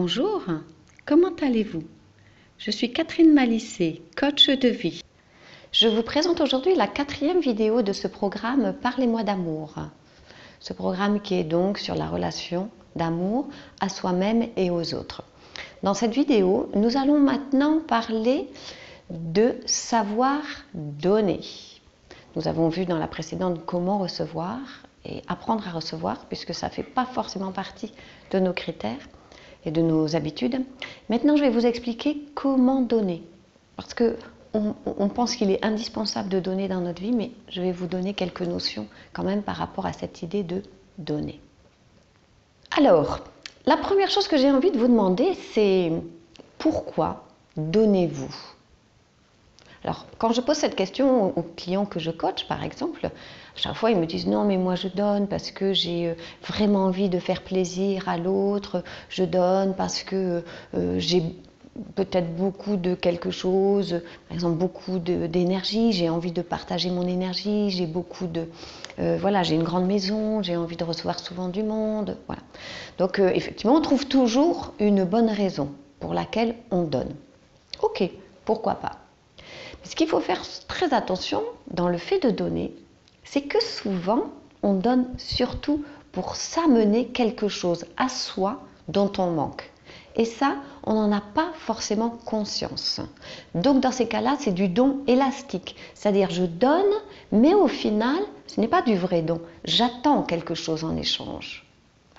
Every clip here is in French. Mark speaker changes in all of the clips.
Speaker 1: Bonjour, comment allez-vous? Je suis Catherine Malissé, coach de vie. Je vous présente aujourd'hui la 4e vidéo de ce programme Parlez-moi d'amour. Ce programme qui est donc sur la relation d'amour à soi-même et aux autres. Dans cette vidéo, nous allons maintenant parler de savoir donner. Nous avons vu dans la précédente comment recevoir et apprendre à recevoir, puisque ça ne fait pas forcément partie de nos critères et de nos habitudes. Maintenant, je vais vous expliquer comment donner, parce qu'on pense qu'il est indispensable de donner dans notre vie, mais je vais vous donner quelques notions quand même par rapport à cette idée de donner. Alors, la première chose que j'ai envie de vous demander, c'est pourquoi donnez-vous? Alors, quand je pose cette question aux clients que je coach, par exemple, à chaque fois, ils me disent « Non, mais moi, je donne parce que j'ai vraiment envie de faire plaisir à l'autre. Je donne parce que j'ai peut-être beaucoup de quelque chose, par exemple, beaucoup d'énergie. J'ai envie de partager mon énergie. J'ai beaucoup de... voilà, j'ai une grande maison. J'ai envie de recevoir souvent du monde. » Voilà. Donc, effectivement, on trouve toujours une bonne raison pour laquelle on donne. Ok, pourquoi pas? Ce qu'il faut faire très attention dans le fait de donner, c'est que souvent, on donne surtout pour s'amener quelque chose à soi dont on manque. Et ça, on n'en a pas forcément conscience. Donc, dans ces cas-là, c'est du don élastique. C'est-à-dire, je donne, mais au final, ce n'est pas du vrai don. J'attends quelque chose en échange.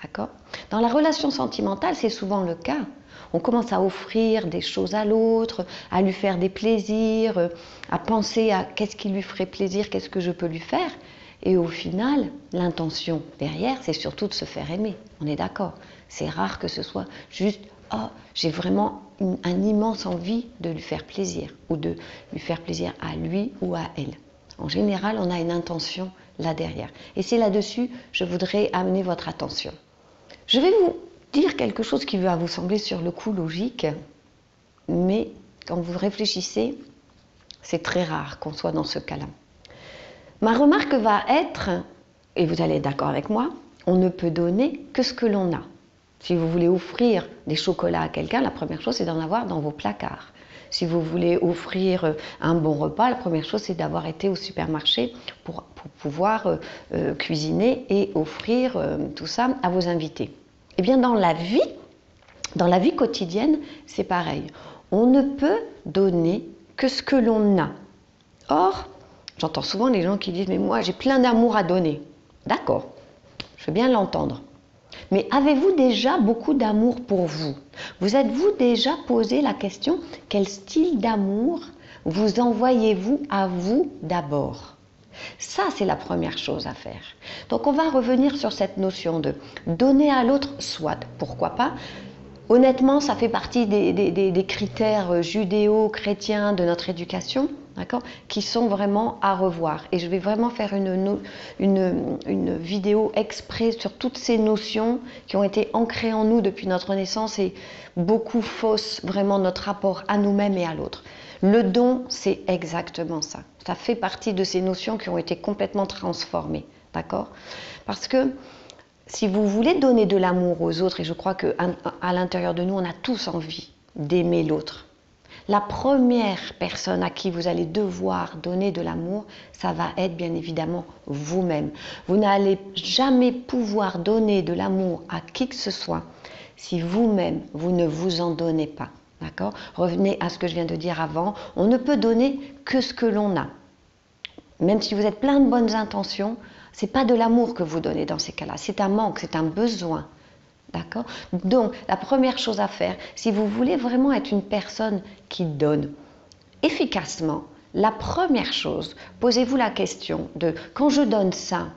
Speaker 1: D'accord? Dans la relation sentimentale, c'est souvent le cas. On commence à offrir des choses à l'autre, à lui faire des plaisirs, à penser à qu'est-ce qui lui ferait plaisir, qu'est-ce que je peux lui faire. Et au final, l'intention derrière, c'est surtout de se faire aimer. On est d'accord? C'est rare que ce soit juste « Oh, j'ai vraiment un immense envie de lui faire plaisir » ou de lui faire plaisir à lui ou à elle. En général, on a une intention là derrière. Et c'est là-dessus que je voudrais amener votre attention. Je vais vous dire quelque chose qui va vous sembler sur le coup logique, mais quand vous réfléchissez, c'est très rare qu'on soit dans ce cas-là. Ma remarque va être, et vous allez être d'accord avec moi, on ne peut donner que ce que l'on a. Si vous voulez offrir des chocolats à quelqu'un, la première chose c'est d'en avoir dans vos placards. Si vous voulez offrir un bon repas, la première chose c'est d'avoir été au supermarché pour pouvoir cuisiner et offrir tout ça à vos invités. Eh bien dans la vie quotidienne, c'est pareil. On ne peut donner que ce que l'on a. Or, j'entends souvent les gens qui disent « mais moi j'ai plein d'amour à donner ». D'accord, je veux bien l'entendre. Mais avez-vous déjà beaucoup d'amour pour vous? Vous êtes-vous déjà posé la question « quel style d'amour vous envoyez-vous à vous d'abord » Ça, c'est la première chose à faire. Donc, on va revenir sur cette notion de donner à l'autre, soit, pourquoi pas. Honnêtement, ça fait partie des critères judéo-chrétiens de notre éducation, d'accord, qui sont vraiment à revoir. Et je vais vraiment faire une vidéo exprès sur toutes ces notions qui ont été ancrées en nous depuis notre naissance et beaucoup faussent vraiment notre rapport à nous-mêmes et à l'autre. Le don, c'est exactement ça. Ça fait partie de ces notions qui ont été complètement transformées, d'accord? Parce que si vous voulez donner de l'amour aux autres, et je crois qu'à l'intérieur de nous, on a tous envie d'aimer l'autre, la première personne à qui vous allez devoir donner de l'amour, ça va être bien évidemment vous-même. Vous n'allez jamais pouvoir donner de l'amour à qui que ce soit si vous-même, vous ne vous en donnez pas. D'accord? Revenez à ce que je viens de dire avant, on ne peut donner que ce que l'on a. Même si vous êtes plein de bonnes intentions, ce n'est pas de l'amour que vous donnez dans ces cas-là, c'est un manque, c'est un besoin. D'accord? Donc, la première chose à faire, si vous voulez vraiment être une personne qui donne efficacement, la première chose, posez-vous la question de quand je donne ça,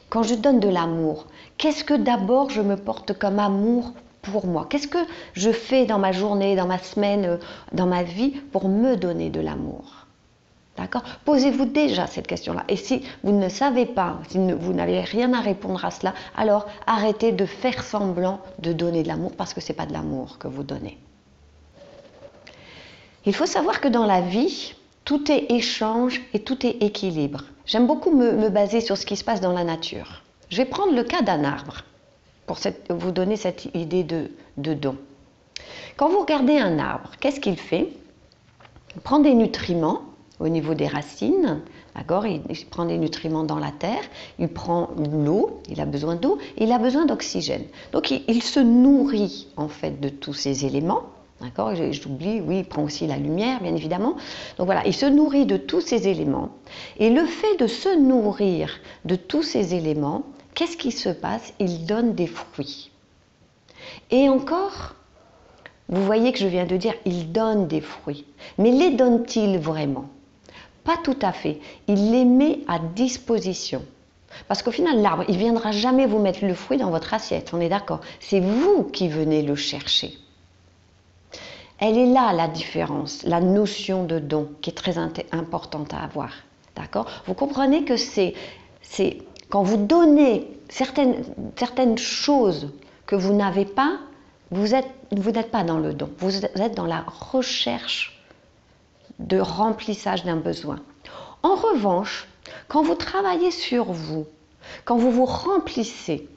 Speaker 1: quand je donne de l'amour, qu'est-ce que d'abord je me porte comme amour pour moi? Qu'est-ce que je fais dans ma journée, dans ma semaine, dans ma vie pour me donner de l'amour? D'accord? Posez-vous déjà cette question-là. Et si vous ne savez pas, si vous n'avez rien à répondre à cela, alors arrêtez de faire semblant de donner de l'amour parce que ce n'est pas de l'amour que vous donnez. Il faut savoir que dans la vie, tout est échange et tout est équilibre. J'aime beaucoup me baser sur ce qui se passe dans la nature. Je vais prendre le cas d'un arbre pour vous donner cette idée de don. Quand vous regardez un arbre, qu'est-ce qu'il fait? Il prend des nutriments au niveau des racines, d'accord? Il prend des nutriments dans la terre, il prend l'eau, il a besoin d'eau, il a besoin d'oxygène. Donc il se nourrit en fait de tous ces éléments, d'accord? J'oublie, oui, il prend aussi la lumière, bien évidemment. Donc voilà, il se nourrit de tous ces éléments. Et le fait de se nourrir de tous ces éléments, qu'est-ce qui se passe? Il donne des fruits. Et encore, vous voyez que je viens de dire, il donne des fruits. Mais les donne-t-il vraiment? Pas tout à fait. Il les met à disposition. Parce qu'au final, l'arbre, il ne viendra jamais vous mettre le fruit dans votre assiette, on est d'accord. C'est vous qui venez le chercher. Elle est là la différence, la notion de don, qui est très importante à avoir. D'accord? Vous comprenez que c'est quand vous donnez certaines choses que vous n'avez pas, vous n'êtes pas dans le don, vous êtes dans la recherche de remplissage d'un besoin. En revanche, quand vous travaillez sur vous, quand vous vous remplissez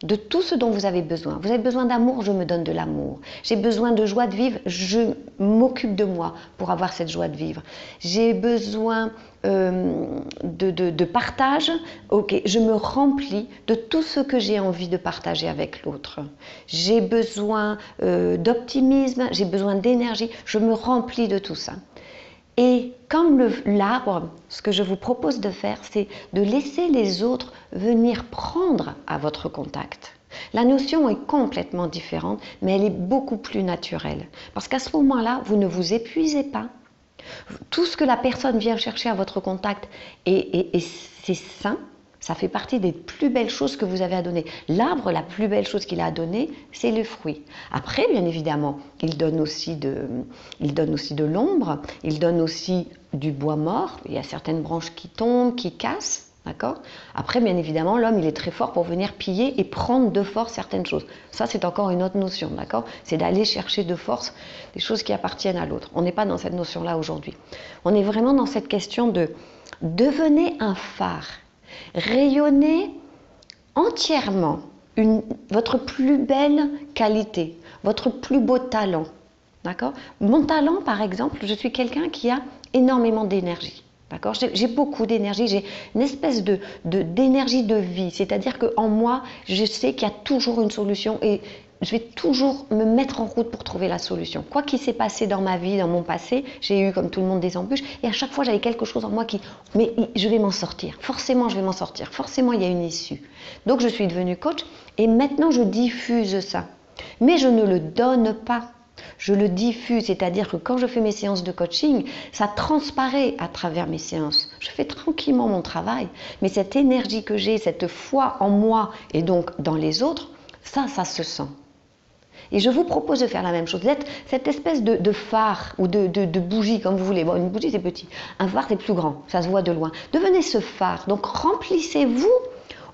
Speaker 1: de tout ce dont vous avez besoin d'amour, je me donne de l'amour. J'ai besoin de joie de vivre, je m'occupe de moi pour avoir cette joie de vivre. J'ai besoin de partage, ok, je me remplis de tout ce que j'ai envie de partager avec l'autre. J'ai besoin d'optimisme, j'ai besoin d'énergie, je me remplis de tout ça. Et comme l'arbre, ce que je vous propose de faire, c'est de laisser les autres venir prendre à votre contact. La notion est complètement différente, mais elle est beaucoup plus naturelle. Parce qu'à ce moment-là, vous ne vous épuisez pas. Tout ce que la personne vient chercher à votre contact, et c'est sain. Ça fait partie des plus belles choses que vous avez à donner. L'arbre, la plus belle chose qu'il a à donner, c'est le fruit. Après, bien évidemment, il donne aussi de l'ombre, il donne aussi du bois mort. Il y a certaines branches qui tombent, qui cassent. D'accord? Après, bien évidemment, l'homme, il est très fort pour venir piller et prendre de force certaines choses. Ça, c'est encore une autre notion. D'accord? C'est d'aller chercher de force des choses qui appartiennent à l'autre. On n'est pas dans cette notion-là aujourd'hui. On est vraiment dans cette question de devenez un phare. Rayonnez entièrement votre plus belle qualité, votre plus beau talent. D'accord? Mon talent, par exemple, je suis quelqu'un qui a énormément d'énergie. D'accord? J'ai beaucoup d'énergie, j'ai une espèce d'énergie de vie. C'est-à-dire qu'en moi, je sais qu'il y a toujours une solution et je vais toujours me mettre en route pour trouver la solution. Quoi qu'il s'est passé dans ma vie, dans mon passé, j'ai eu comme tout le monde des embûches et à chaque fois j'avais quelque chose en moi mais je vais m'en sortir. Forcément, je vais m'en sortir. Forcément, il y a une issue. Donc, je suis devenue coach et maintenant, je diffuse ça. Mais je ne le donne pas. Je le diffuse, c'est-à-dire que quand je fais mes séances de coaching, ça transparaît à travers mes séances. Je fais tranquillement mon travail, mais cette énergie que j'ai, cette foi en moi et donc dans les autres, ça se sent. Et je vous propose de faire la même chose, d'être cette espèce de phare ou de bougie, comme vous voulez. Bon, une bougie, c'est petit. Un phare, c'est plus grand, ça se voit de loin. Devenez ce phare. Donc, remplissez-vous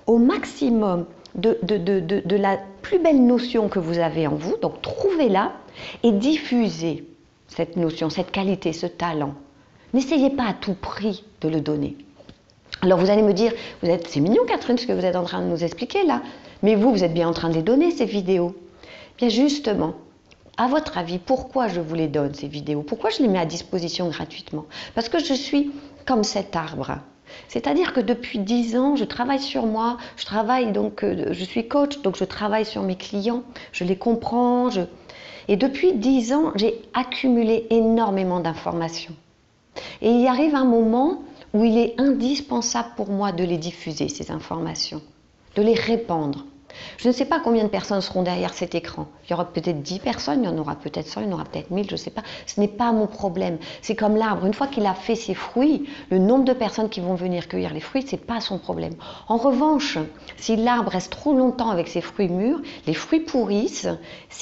Speaker 1: au maximum de la plus belle notion que vous avez en vous. Donc, trouvez-la et diffusez cette notion, cette qualité, ce talent. N'essayez pas à tout prix de le donner. Alors, vous allez me dire, c'est mignon, Catherine, ce que vous êtes en train de nous expliquer là. Mais vous êtes bien en train de les donner, ces vidéos. Bien justement, à votre avis, pourquoi je vous les donne, ces vidéos? Pourquoi je les mets à disposition gratuitement? Parce que je suis comme cet arbre. C'est-à-dire que depuis 10 ans, je travaille sur moi, je suis coach, donc je travaille sur mes clients, je les comprends. Et depuis 10 ans, j'ai accumulé énormément d'informations. Et il y arrive un moment où il est indispensable pour moi de les diffuser, ces informations, de les répandre. Je ne sais pas combien de personnes seront derrière cet écran. Il y aura peut-être 10 personnes, il y en aura peut-être 100, il y en aura peut-être 1000, je ne sais pas. Ce n'est pas mon problème. C'est comme l'arbre. Une fois qu'il a fait ses fruits, le nombre de personnes qui vont venir cueillir les fruits, ce n'est pas son problème. En revanche, si l'arbre reste trop longtemps avec ses fruits mûrs, les fruits pourrissent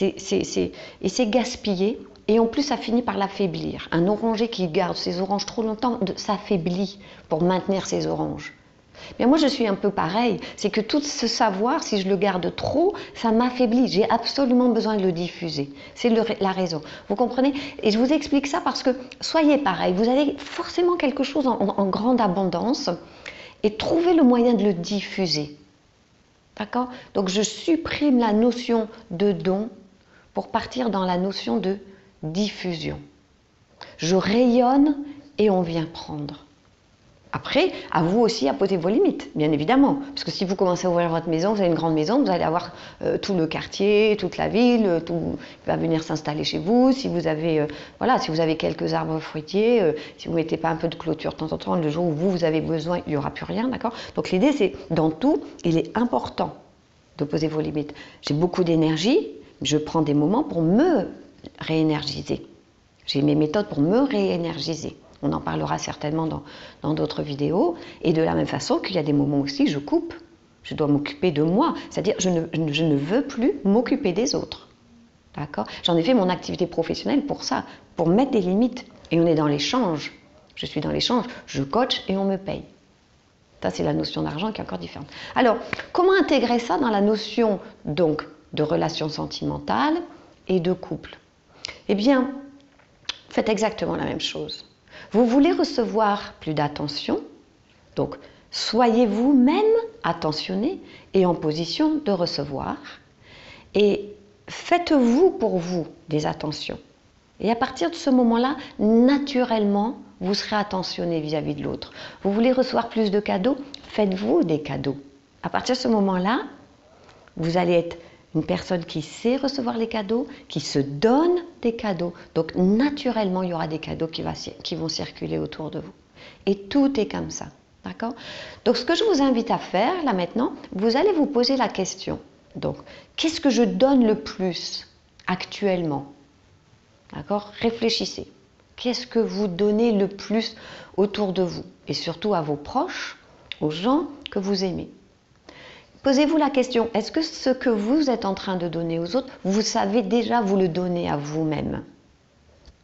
Speaker 1: et c'est gaspillé. Et en plus, ça finit par l'affaiblir. Un oranger qui garde ses oranges trop longtemps s'affaiblit pour maintenir ses oranges. Mais moi, je suis un peu pareil. C'est que tout ce savoir, si je le garde trop, ça m'affaiblit. J'ai absolument besoin de le diffuser. C'est la raison. Vous comprenez? Et je vous explique ça parce que soyez pareil. Vous avez forcément quelque chose en grande abondance et trouvez le moyen de le diffuser. D'accord? Donc, je supprime la notion de don pour partir dans la notion de diffusion. Je rayonne et on vient prendre. Après, à vous aussi à poser vos limites, bien évidemment. Parce que si vous commencez à ouvrir votre maison, vous avez une grande maison, vous allez avoir tout le quartier, toute la ville, tout va venir s'installer chez vous. Si vous avez, voilà, si vous avez quelques arbres fruitiers, si vous ne mettez pas un peu de clôture de temps en temps, le jour où vous avez besoin, il n'y aura plus rien, d'accord? Donc l'idée, c'est, dans tout, il est important de poser vos limites. J'ai beaucoup d'énergie, je prends des moments pour me réénergiser. J'ai mes méthodes pour me réénergiser. On en parlera certainement dans d'autres vidéos. Et de la même façon qu'il y a des moments aussi, je coupe. Je dois m'occuper de moi. C'est-à-dire, je ne veux plus m'occuper des autres. D'accord? J'en ai fait mon activité professionnelle pour ça, pour mettre des limites. Et on est dans l'échange. Je suis dans l'échange. Je coach et on me paye. Ça, c'est la notion d'argent qui est encore différente. Alors, comment intégrer ça dans la notion donc de relation sentimentale et de couple? Eh bien, faites exactement la même chose. Vous voulez recevoir plus d'attention, donc soyez vous-même attentionné et en position de recevoir. Et faites-vous pour vous des attentions. Et à partir de ce moment-là, naturellement, vous serez attentionné vis-à-vis de l'autre. Vous voulez recevoir plus de cadeaux? Faites-vous des cadeaux. À partir de ce moment-là, vous allez être une personne qui sait recevoir les cadeaux, qui se donne des cadeaux. Donc naturellement, il y aura des cadeaux qui vont circuler autour de vous. Et tout est comme ça. D'accord? Donc ce que je vous invite à faire, là maintenant, vous allez vous poser la question. Donc, qu'est-ce que je donne le plus actuellement? D'accord? Réfléchissez. Qu'est-ce que vous donnez le plus autour de vous? Et surtout à vos proches, aux gens que vous aimez. Posez-vous la question, est-ce que ce que vous êtes en train de donner aux autres, vous savez déjà vous le donner à vous-même?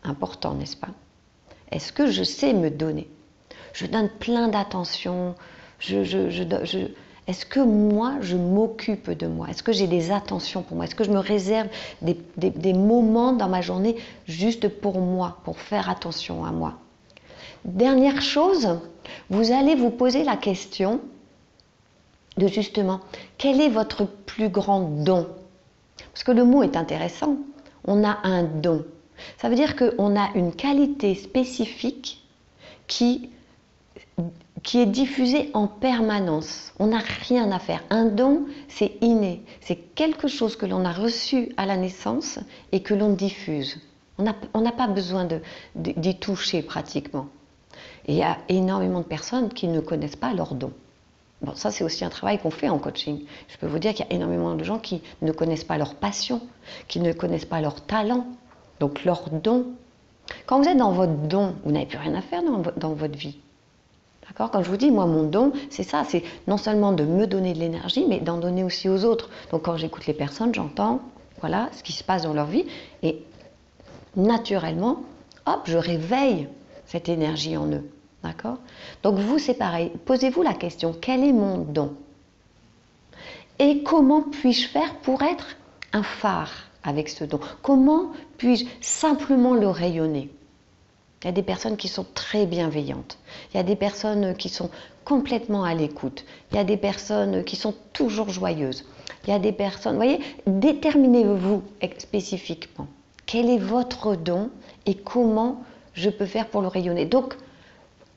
Speaker 1: Important, n'est-ce pas? Est-ce que je sais me donner? Je donne plein d'attention. Est-ce que moi, je m'occupe de moi? Est-ce que j'ai des attentions pour moi? Est-ce que je me réserve des moments dans ma journée juste pour moi, pour faire attention à moi? Dernière chose, vous allez vous poser la question de justement, quel est votre plus grand don? Parce que le mot est intéressant. On a un don. Ça veut dire qu'on a une qualité spécifique qui est diffusée en permanence. On n'a rien à faire. Un don, c'est inné. C'est quelque chose que l'on a reçu à la naissance et que l'on diffuse. On n'a pas besoin d'y toucher pratiquement. Et il y a énormément de personnes qui ne connaissent pas leur don. Bon, ça, c'est aussi un travail qu'on fait en coaching. Je peux vous dire qu'il y a énormément de gens qui ne connaissent pas leur passion, qui ne connaissent pas leur talent, donc leur don. Quand vous êtes dans votre don, vous n'avez plus rien à faire dans votre vie. D'accord? Quand je vous dis, moi, mon don, c'est ça, c'est non seulement de me donner de l'énergie, mais d'en donner aussi aux autres. Donc, quand j'écoute les personnes, j'entends, voilà, ce qui se passe dans leur vie, et naturellement, hop, je réveille cette énergie en eux. D'accord? Donc vous, c'est pareil. Posez-vous la question, quel est mon don? Et comment puis-je faire pour être un phare avec ce don? Comment puis-je simplement le rayonner? Il y a des personnes qui sont très bienveillantes. Il y a des personnes qui sont complètement à l'écoute. Il y a des personnes qui sont toujours joyeuses. Il y a des personnes, vous voyez, déterminez-vous spécifiquement. Quel est votre don et comment je peux faire pour le rayonner? Donc,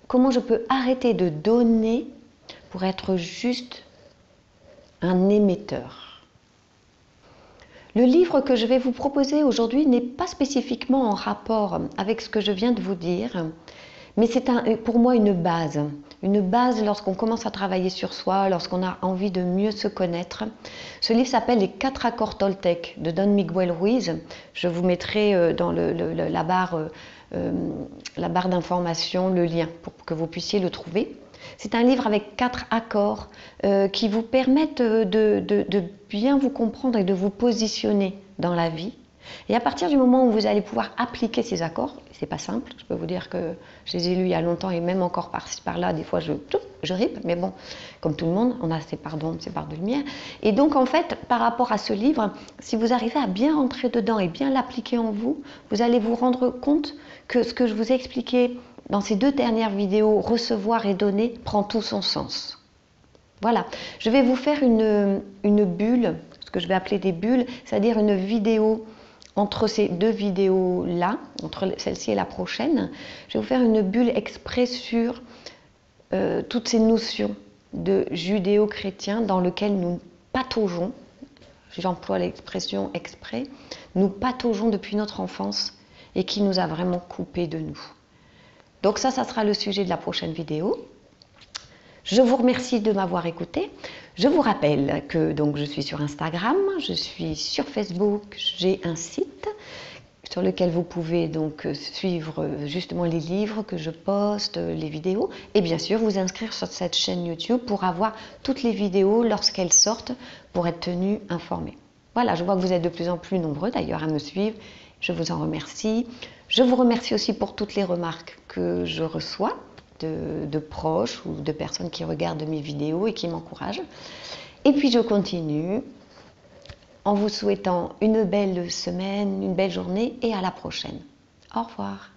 Speaker 1: comment je peux arrêter de donner pour être juste un émetteur? Le livre que je vais vous proposer aujourd'hui n'est pas spécifiquement en rapport avec ce que je viens de vous dire, mais c'est pour moi une base. Une base lorsqu'on commence à travailler sur soi, lorsqu'on a envie de mieux se connaître. Ce livre s'appelle Les 4 accords Toltec de Don Miguel Ruiz. Je vous mettrai dans la barre d'information le lien pour que vous puissiez le trouver. C'est un livre avec 4 accords qui vous permettent de bien vous comprendre et de vous positionner dans la vie. Et à partir du moment où vous allez pouvoir appliquer ces accords, c'est pas simple, je peux vous dire que je les ai lus il y a longtemps et même encore par-ci par-là, des fois je ripe, mais bon, comme tout le monde, on a ses parts d'ombre, ses parts de lumière. Et donc en fait, par rapport à ce livre, si vous arrivez à bien rentrer dedans et bien l'appliquer en vous, vous allez vous rendre compte que ce que je vous ai expliqué dans ces 2 dernières vidéos, recevoir et donner, prend tout son sens. Voilà, je vais vous faire une bulle, ce que je vais appeler des bulles, c'est-à-dire une vidéo entre ces deux vidéos-là, entre celle-ci et la prochaine, je vais vous faire une bulle exprès sur toutes ces notions de judéo-chrétien dans lesquelles nous pataugeons, j'emploie l'expression exprès, nous pataugeons depuis notre enfance et qui nous a vraiment coupés de nous. Donc ça sera le sujet de la prochaine vidéo. Je vous remercie de m'avoir écouté. Je vous rappelle que donc, je suis sur Instagram, je suis sur Facebook, j'ai un site sur lequel vous pouvez donc suivre justement les livres que je poste, les vidéos, et bien sûr vous inscrire sur cette chaîne YouTube pour avoir toutes les vidéos lorsqu'elles sortent, pour être tenu informé. Voilà, je vois que vous êtes de plus en plus nombreux d'ailleurs à me suivre, je vous en remercie. Je vous remercie aussi pour toutes les remarques que je reçois de proches ou de personnes qui regardent mes vidéos et qui m'encouragent. Et puis je continue en vous souhaitant une belle semaine, une belle journée et à la prochaine. Au revoir.